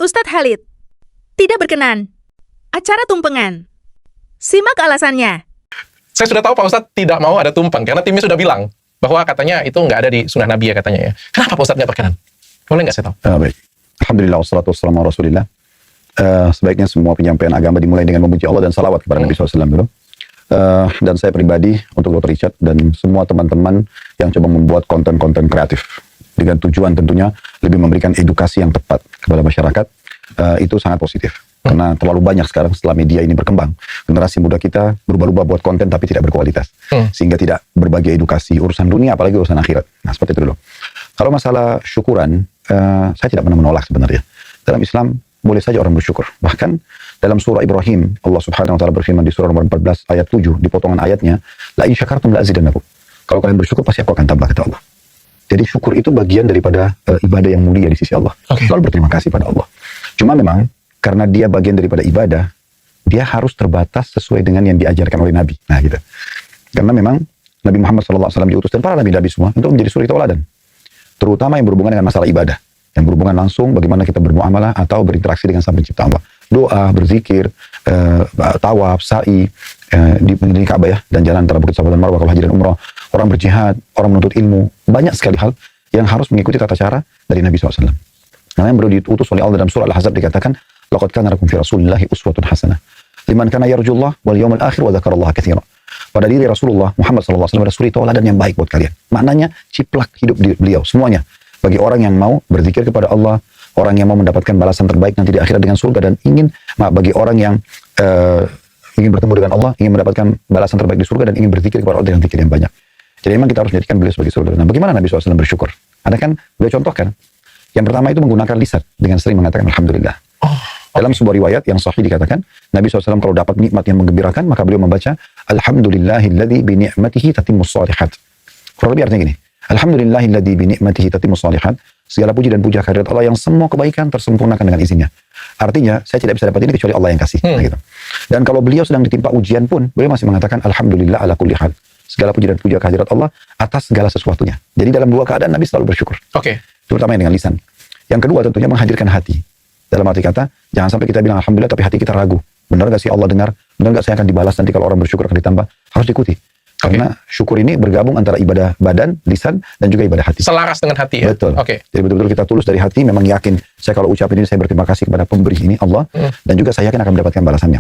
Ustadz Khalid, tidak berkenan. Acara tumpengan. Simak alasannya. Saya sudah tahu Pak Ustadz tidak mau ada tumpeng, karena timnya sudah bilang bahwa katanya itu nggak ada di sunnah Nabi ya katanya ya. Kenapa Pak Ustadz nggak berkenan? Boleh nggak saya tahu? Baik. Alhamdulillah, wassalatu wassalamu ala rasulillah. Sebaiknya semua penyampaian agama dimulai dengan memuji Allah dan salawat kepada Nabi SAW dulu. Dan saya pribadi, untuk Dr. Richard dan semua teman-teman yang coba membuat konten-konten kreatif dengan tujuan tentunya lebih memberikan edukasi yang tepat kepada masyarakat, itu sangat positif. Karena terlalu banyak sekarang setelah media ini berkembang, generasi muda kita berubah-ubah buat konten tapi tidak berkualitas, sehingga tidak berbagi edukasi urusan dunia apalagi urusan akhirat. Nah, seperti itu dulu. Kalau masalah syukuran, saya tidak pernah menolak sebenarnya. Dalam Islam boleh saja orang bersyukur. Bahkan dalam surah Ibrahim, Allah Subhanahu wa taala berfirman di surah nomor 14 ayat 7 di potongan ayatnya, la in syakartum la azidannakum. Kalau kalian bersyukur pasti aku akan tambah, kata Allah. Jadi syukur itu bagian daripada ibadah yang mulia di sisi Allah. Selalu berterima kasih pada Allah. Cuma memang karena dia bagian daripada ibadah, dia harus terbatas sesuai dengan yang diajarkan oleh Nabi. Nah, gitu. Karena memang Nabi Muhammad SAW diutus dan para nabi-nabi semua untuk menjadi suri tauladan, terutama yang berhubungan dengan masalah ibadah, yang berhubungan langsung bagaimana kita bermuamalah atau berinteraksi dengan Sang Pencipta Allah. Doa, berzikir, tawaf, sa'i di Ka'bah ya, dan jalan antara Bukit Safa dan Marwah, kalau haji dan umrah, orang berjihad, orang menuntut ilmu, banyak sekali hal yang harus mengikuti tata cara dari Nabi SAW. Nah, yang baru diutus oleh Allah dalam surah Al-Ahzab dikatakan, laqad kana lakum fi Rasulillahi uswatun hasanah liman kana yarjullah wal yawmal akhir wa dzakarallaha katsira. Pada diri Rasulullah Muhammad SAW ada suri tauladan yang baik buat kalian. Maknanya ciplak hidup beliau semuanya bagi orang yang mau berzikir kepada Allah, orang yang mau mendapatkan balasan terbaik nanti di akhirat dengan surga, dan bagi orang yang ingin bertemu dengan Allah, ingin mendapatkan balasan terbaik di surga, dan ingin berzikir kepada Allah dengan zikir yang banyak. Jadi memang kita harus menjadikan beliau sebagai saudara. Nah, bagaimana Nabi SAW bersyukur? Ada kan beliau contohkan. Yang pertama itu menggunakan lisan dengan sering mengatakan Alhamdulillah. Dalam sebuah riwayat yang sahih dikatakan, Nabi SAW kalau dapat nikmat yang menggembirakan, maka beliau membaca Alhamdulillahilladzi bi ni'matihi tatimmus shalihat. Kurang lebih artinya gini, Alhamdulillahilladzi bi ni'matihi tatimmus shalihat. Segala puji dan puja kehadirat Allah yang semua kebaikan tersempurnakan dengan izinnya. Artinya, saya tidak bisa dapat ini kecuali Allah yang kasih. Nah, gitu. Dan kalau beliau sedang ditimpa ujian pun, beliau masih mengatakan Alhamdulillah ala kulli hal. Segala puji dan puja kehadirat Allah atas segala sesuatunya. Jadi dalam dua keadaan Nabi selalu bersyukur. Terutama dengan lisan. Yang kedua tentunya menghadirkan hati. Dalam arti kata, jangan sampai kita bilang Alhamdulillah tapi hati kita ragu. Benar gak sih Allah dengar? Benar gak saya akan dibalas nanti kalau orang bersyukur akan ditambah? Harus diikuti. Karena syukur ini bergabung antara ibadah badan, lisan, dan juga ibadah hati. Selaras dengan hati ya? Betul. Jadi betul-betul kita tulus dari hati, memang yakin. Saya kalau ucapin ini, saya berterima kasih kepada pemberi ini, Allah. Dan juga saya yakin akan mendapatkan balasannya.